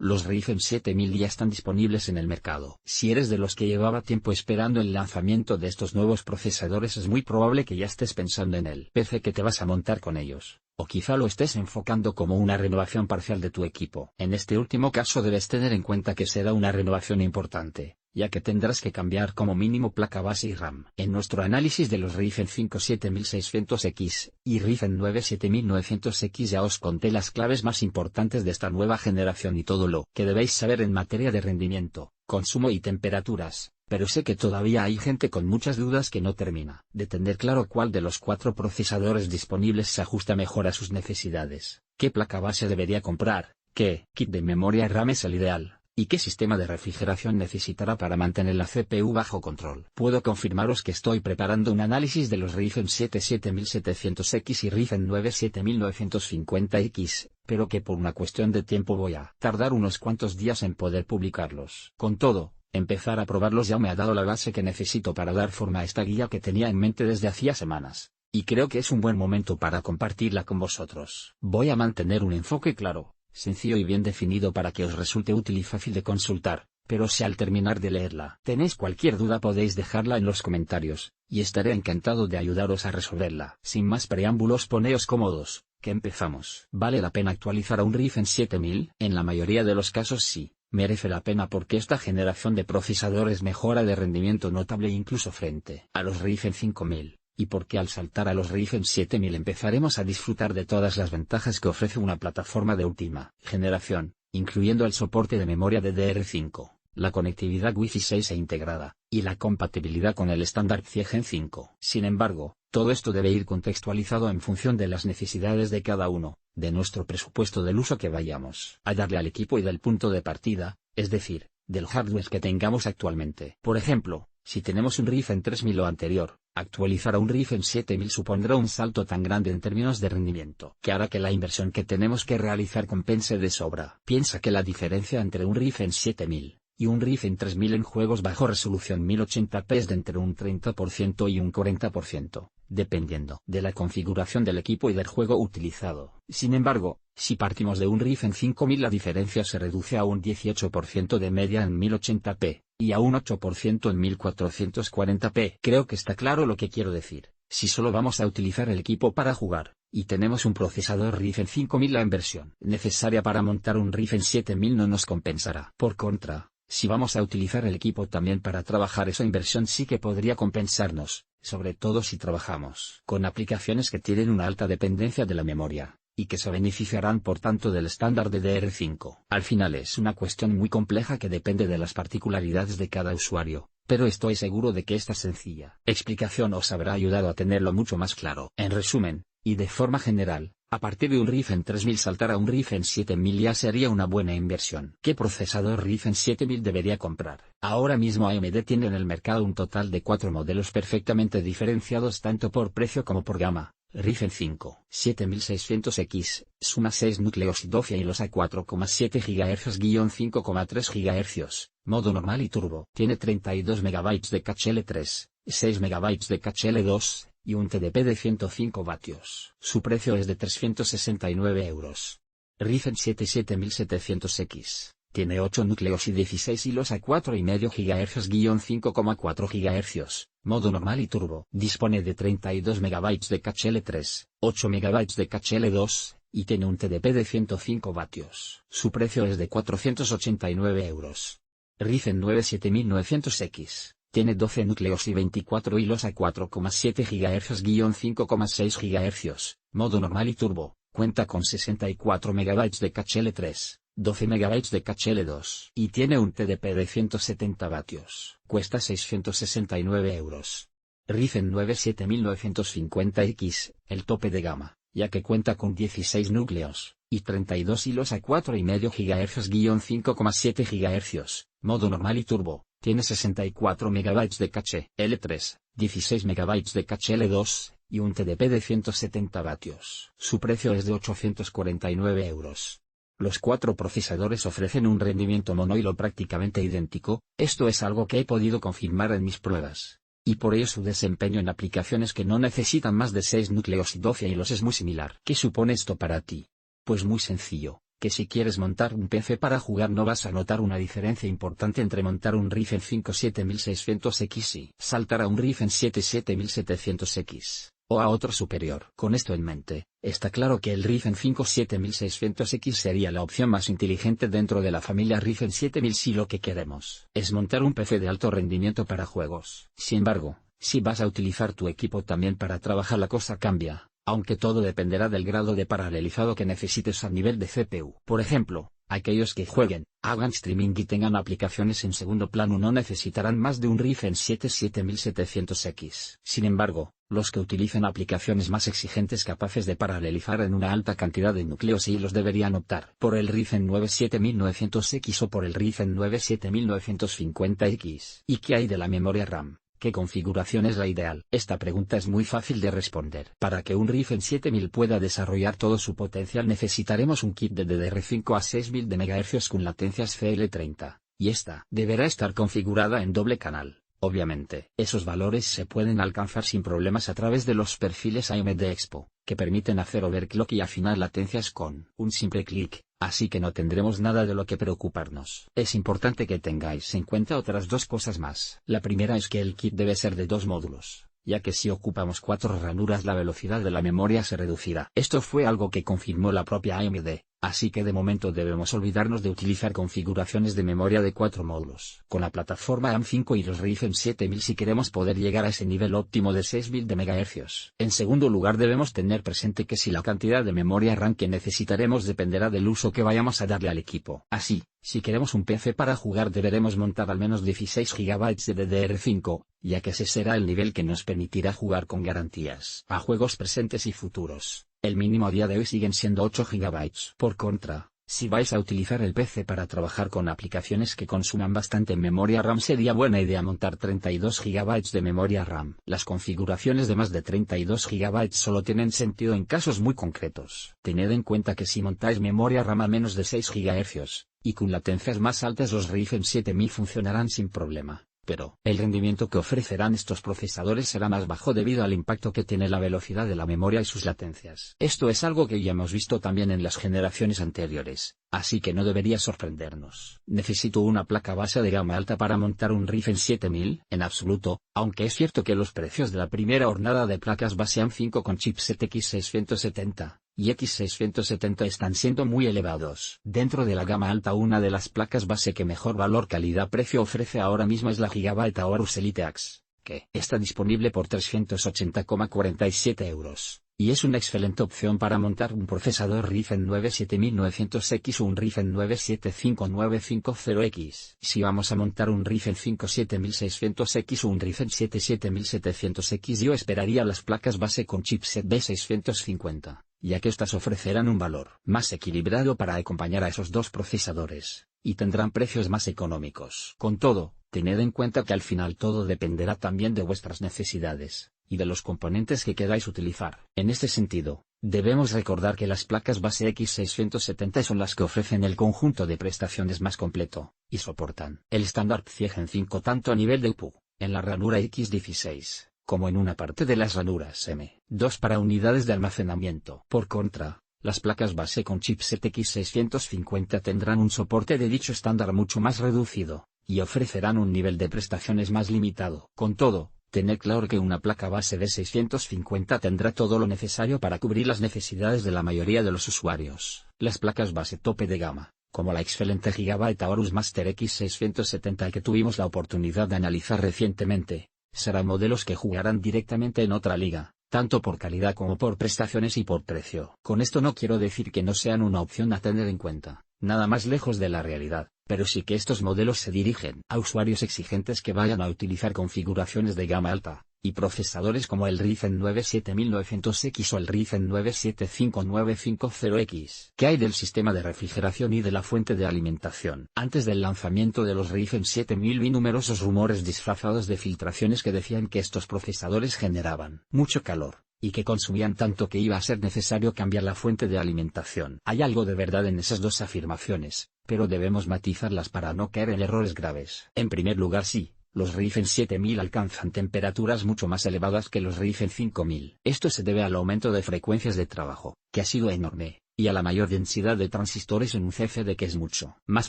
Los Ryzen 7000 ya están disponibles en el mercado. Si eres de los que llevaba tiempo esperando el lanzamiento de estos nuevos procesadores, es muy probable que ya estés pensando en el PC que te vas a montar con ellos, o quizá lo estés enfocando como una renovación parcial de tu equipo. En este último caso debes tener en cuenta que será una renovación importante, ya que tendrás que cambiar como mínimo placa base y RAM. En nuestro análisis de los Ryzen 5 7600X y Ryzen 9 7900X ya os conté las claves más importantes de esta nueva generación y todo lo que debéis saber en materia de rendimiento, consumo y temperaturas, pero sé que todavía hay gente con muchas dudas que no termina de tener claro cuál de los 4 procesadores disponibles se ajusta mejor a sus necesidades, qué placa base debería comprar, qué kit de memoria RAM es el ideal, y qué sistema de refrigeración necesitará para mantener la CPU bajo control. Puedo confirmaros que estoy preparando un análisis de los Ryzen 7 7700X y Ryzen 9 7950X, pero que por una cuestión de tiempo voy a tardar unos cuantos días en poder publicarlos. Con todo, empezar a probarlos ya me ha dado la base que necesito para dar forma a esta guía que tenía en mente desde hacía semanas, y creo que es un buen momento para compartirla con vosotros. Voy a mantener un enfoque claro, sencillo y bien definido para que os resulte útil y fácil de consultar, pero si al terminar de leerla tenéis cualquier duda podéis dejarla en los comentarios, y estaré encantado de ayudaros a resolverla. Sin más preámbulos, poneos cómodos, que empezamos. ¿Vale la pena actualizar a un Ryzen 7000? En la mayoría de los casos sí, merece la pena porque esta generación de procesadores mejora de rendimiento notable incluso frente a los Ryzen 5000. Y porque al saltar a los Ryzen 7000 empezaremos a disfrutar de todas las ventajas que ofrece una plataforma de última generación, incluyendo el soporte de memoria DDR5, la conectividad Wi-Fi 6 integrada, y la compatibilidad con el estándar PCIe Gen 5. Sin embargo, todo esto debe ir contextualizado en función de las necesidades de cada uno, de nuestro presupuesto del uso que vayamos a darle al equipo y del punto de partida, es decir, del hardware que tengamos actualmente. Por ejemplo, si tenemos un Ryzen 3000 o anterior, actualizar a un Ryzen 7000 supondrá un salto tan grande en términos de rendimiento que hará que la inversión que tenemos que realizar compense de sobra. Piensa que la diferencia entre un Ryzen 7000 y un Ryzen 3000 en juegos bajo resolución 1080p es de entre un 30% y un 40%, dependiendo de la configuración del equipo y del juego utilizado. Sin embargo, si partimos de un Ryzen 5000 la diferencia se reduce a un 18% de media en 1080p, y a un 8% en 1440p. Creo que está claro lo que quiero decir. Si solo vamos a utilizar el equipo para jugar, y tenemos un procesador Ryzen 5000, la inversión necesaria para montar un Ryzen 7000 no nos compensará. Por contra, si vamos a utilizar el equipo también para trabajar, esa inversión sí que podría compensarnos, sobre todo si trabajamos con aplicaciones que tienen una alta dependencia de la memoria, y que se beneficiarán por tanto del estándar DDR5. Al final es una cuestión muy compleja que depende de las particularidades de cada usuario, pero estoy seguro de que esta sencilla explicación os habrá ayudado a tenerlo mucho más claro. En resumen, y de forma general, a partir de un Ryzen 3000 saltar a un Ryzen 7000 ya sería una buena inversión. ¿Qué procesador Ryzen 7000 debería comprar? Ahora mismo AMD tiene en el mercado un total de 4 modelos perfectamente diferenciados tanto por precio como por gama. Ryzen 5 7600X, suma 6 núcleos y 12 hilos a 4,7 GHz-5,3 GHz, modo normal y turbo. Tiene 32 MB de caché L3, 6 MB de caché L2, y un TDP de 105 vatios. Su precio es de 369 euros. Ryzen 7 7700X. Tiene 8 núcleos y 16 hilos a 4,5 GHz-5,4 GHz, modo normal y turbo. Dispone de 32 MB de caché L3, 8 MB de caché L2, y tiene un TDP de 105 vatios. Su precio es de 489 euros. Ryzen 9 7900X. Tiene 12 núcleos y 24 hilos a 4,7 GHz-5,6 GHz, modo normal y turbo. Cuenta con 64 MB de caché L3, 12 MB de caché L2, y tiene un TDP de 170 vatios. Cuesta 669 euros. Ryzen 9 7950X, el tope de gama, ya que cuenta con 16 núcleos, y 32 hilos a 4,5 GHz-5,7 GHz, modo normal y turbo. Tiene 64 MB de caché L3, 16 MB de caché L2, y un TDP de 170 vatios. Su precio es de 849 euros. Los 4 procesadores ofrecen un rendimiento monohilo prácticamente idéntico, esto es algo que he podido confirmar en mis pruebas. Y por ello su desempeño en aplicaciones que no necesitan más de 6 núcleos y 12 hilos es muy similar. ¿Qué supone esto para ti? Pues muy sencillo. que si quieres montar un PC para jugar no vas a notar una diferencia importante entre montar un Ryzen 5 7600X y saltar a un Ryzen 7 7700X, o a otro superior. Con esto en mente, está claro que el Ryzen 5 7600X sería la opción más inteligente dentro de la familia Ryzen 7000 si lo que queremos es montar un PC de alto rendimiento para juegos. Sin embargo, si vas a utilizar tu equipo también para trabajar la cosa cambia, aunque todo dependerá del grado de paralelizado que necesites a nivel de CPU. Por ejemplo, aquellos que jueguen, hagan streaming y tengan aplicaciones en segundo plano no necesitarán más de un Ryzen 7 7700X. Sin embargo, los que utilicen aplicaciones más exigentes capaces de paralelizar en una alta cantidad de núcleos y hilos deberían optar por el Ryzen 9 7900X o por el Ryzen 9 7950X. ¿Y qué hay de la memoria RAM? ¿Qué configuración es la ideal? Esta pregunta es muy fácil de responder. Para que un Ryzen 7000 pueda desarrollar todo su potencial necesitaremos un kit de DDR5 a 6000 de MHz con latencias CL30, y esta deberá estar configurada en doble canal. Obviamente, esos valores se pueden alcanzar sin problemas a través de los perfiles AMD Expo, que permiten hacer overclock y afinar latencias con un simple clic. Así que no tendremos nada de lo que preocuparnos. Es importante que tengáis en cuenta otras dos cosas más. La primera es que el kit debe ser de 2 módulos, ya que si ocupamos 4 ranuras la velocidad de la memoria se reducirá. Esto fue algo que confirmó la propia AMD, así que de momento debemos olvidarnos de utilizar configuraciones de memoria de 4 módulos. Con la plataforma AM5 y los Ryzen 7000 si queremos poder llegar a ese nivel óptimo de 6000 de MHz. En segundo lugar debemos tener presente que si la cantidad de memoria RAM que necesitaremos dependerá del uso que vayamos a darle al equipo. Así, si queremos un PC para jugar deberemos montar al menos 16 GB de DDR5, ya que ese será el nivel que nos permitirá jugar con garantías a juegos presentes y futuros. El mínimo a día de hoy siguen siendo 8 GB. Por contra, si vais a utilizar el PC para trabajar con aplicaciones que consuman bastante memoria RAM sería buena idea montar 32 GB de memoria RAM. Las configuraciones de más de 32 GB solo tienen sentido en casos muy concretos. Tened en cuenta que si montáis memoria RAM a menos de 6 GHz, y con latencias más altas los Ryzen 7000 funcionarán sin problema. Pero, el rendimiento que ofrecerán estos procesadores será más bajo debido al impacto que tiene la velocidad de la memoria y sus latencias. Esto es algo que ya hemos visto también en las generaciones anteriores, así que no debería sorprendernos. ¿Necesito una placa base de gama alta para montar un Ryzen 7000? En absoluto, aunque es cierto que los precios de la primera hornada de placas base AM5 con chipset X670 y X670 están siendo muy elevados. Dentro de la gama alta una de las placas base que mejor valor calidad-precio ofrece ahora mismo es la Gigabyte Aorus Elite Axe, que está disponible por 380,47 €, y es una excelente opción para montar un procesador Ryzen 9 7900X o un Ryzen 9 75950X. Si vamos a montar un Ryzen 5 7600X o un Ryzen 7 7700X yo esperaría las placas base con chipset B650. Ya que estas ofrecerán un valor más equilibrado para acompañar a esos dos procesadores, y tendrán precios más económicos. Con todo, tened en cuenta que al final todo dependerá también de vuestras necesidades, y de los componentes que queráis utilizar. En este sentido, debemos recordar que las placas base X670 son las que ofrecen el conjunto de prestaciones más completo, y soportan el estándar PCIe Gen 5 tanto a nivel de UPU, en la ranura X16, como en una parte de las ranuras M2 para unidades de almacenamiento. Por contra, las placas base con chipset X650 tendrán un soporte de dicho estándar mucho más reducido, y ofrecerán un nivel de prestaciones más limitado. Con todo, tened claro que una placa base de 650 tendrá todo lo necesario para cubrir las necesidades de la mayoría de los usuarios. Las placas base tope de gama, como la excelente Gigabyte Aorus Master X670 que tuvimos la oportunidad de analizar recientemente, serán modelos que jugarán directamente en otra liga, tanto por calidad como por prestaciones y por precio. Con esto no quiero decir que no sean una opción a tener en cuenta, nada más lejos de la realidad, pero sí que estos modelos se dirigen a usuarios exigentes que vayan a utilizar configuraciones de gama alta, y procesadores como el Ryzen 9 7900X o el Ryzen 9 75950X. ¿Qué hay del sistema de refrigeración y de la fuente de alimentación? Antes del lanzamiento de los Ryzen 7000 vi numerosos rumores disfrazados de filtraciones que decían que estos procesadores generaban mucho calor, y que consumían tanto que iba a ser necesario cambiar la fuente de alimentación. Hay algo de verdad en esas dos afirmaciones, pero debemos matizarlas para no caer en errores graves. En primer lugar sí, los Ryzen 7000 alcanzan temperaturas mucho más elevadas que los Ryzen 5000. Esto se debe al aumento de frecuencias de trabajo, que ha sido enorme, y a la mayor densidad de transistores en un CFD que es mucho más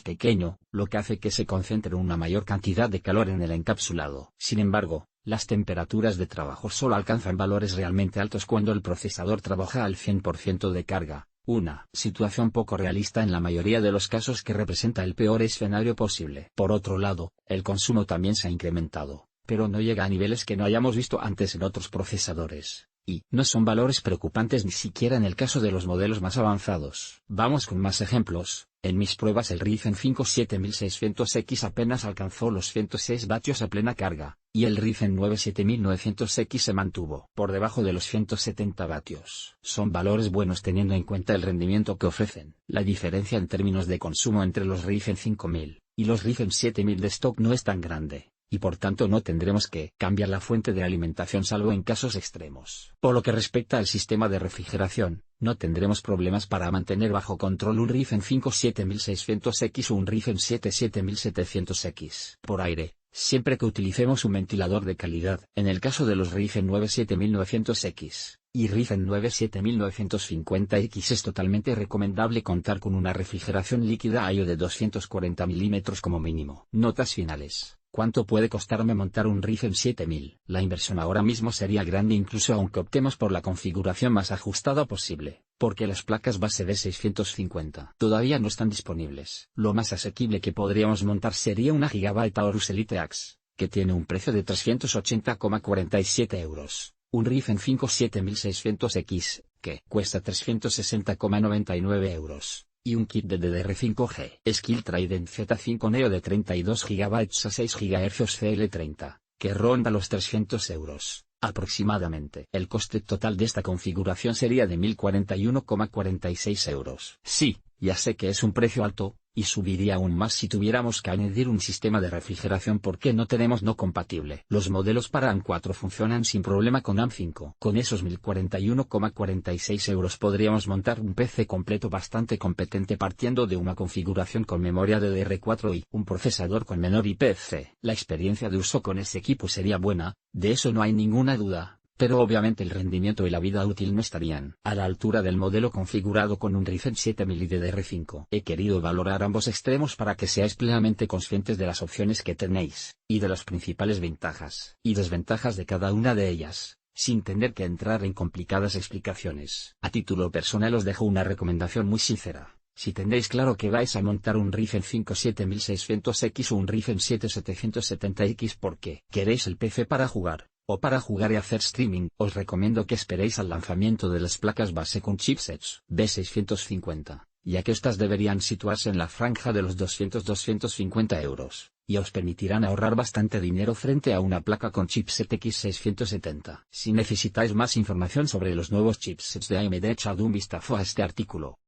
pequeño, lo que hace que se concentre una mayor cantidad de calor en el encapsulado. Sin embargo, las temperaturas de trabajo solo alcanzan valores realmente altos cuando el procesador trabaja al 100% de carga, una situación poco realista en la mayoría de los casos que representa el peor escenario posible. Por otro lado, el consumo también se ha incrementado, pero no llega a niveles que no hayamos visto antes en otros procesadores. Y no son valores preocupantes ni siquiera en el caso de los modelos más avanzados. Vamos con más ejemplos. En mis pruebas el Ryzen 5 7600X apenas alcanzó los 106 vatios a plena carga, y el Ryzen 9 7900X se mantuvo por debajo de los 170 vatios. Son valores buenos teniendo en cuenta el rendimiento que ofrecen. La diferencia en términos de consumo entre los Ryzen 5000 y los Ryzen 7000 de stock no es tan grande, y por tanto no tendremos que cambiar la fuente de alimentación salvo en casos extremos. Por lo que respecta al sistema de refrigeración, no tendremos problemas para mantener bajo control un Ryzen 5 7600X o un Ryzen 7 7700X por aire, siempre que utilicemos un ventilador de calidad. En el caso de los Ryzen 9 7900X y Ryzen 9 7950X es totalmente recomendable contar con una refrigeración líquida a IO de 240 mm como mínimo. Notas finales. ¿Cuánto puede costarme montar un Ryzen 7000? La inversión ahora mismo sería grande incluso aunque optemos por la configuración más ajustada posible, porque las placas base B650 todavía no están disponibles. Lo más asequible que podríamos montar sería una Gigabyte Aorus Elite Axe, que tiene un precio de 380,47 euros, un Ryzen 5 7600X, que cuesta 360,99 euros. Y un kit de DDR5G Skill Trident Z5 Neo de 32 GB a 6 GHz CL30, que ronda los 300 euros, aproximadamente. El coste total de esta configuración sería de 1041,46 euros. Sí, ya sé que es un precio alto, y subiría aún más si tuviéramos que añadir un sistema de refrigeración porque no tenemos no compatible. Los modelos para AM4 funcionan sin problema con AM5. Con esos 1041,46 euros podríamos montar un PC completo bastante competente partiendo de una configuración con memoria DDR4 y un procesador con menor IPC. La experiencia de uso con ese equipo sería buena, de eso no hay ninguna duda. Pero obviamente el rendimiento y la vida útil no estarían a la altura del modelo configurado con un Ryzen 7000 y DDR5. He querido valorar ambos extremos para que seáis plenamente conscientes de las opciones que tenéis, y de las principales ventajas y desventajas de cada una de ellas, sin tener que entrar en complicadas explicaciones. A título personal os dejo una recomendación muy sincera. Si tenéis claro que vais a montar un Ryzen 5 7600X o un Ryzen 7 770X porque queréis el PC para jugar, o para jugar y hacer streaming, os recomiendo que esperéis al lanzamiento de las placas base con chipsets B650, ya que estas deberían situarse en la franja de los 200-250 euros, y os permitirán ahorrar bastante dinero frente a una placa con chipset X670. Si necesitáis más información sobre los nuevos chipsets de AMD, echad un vistazo a este artículo.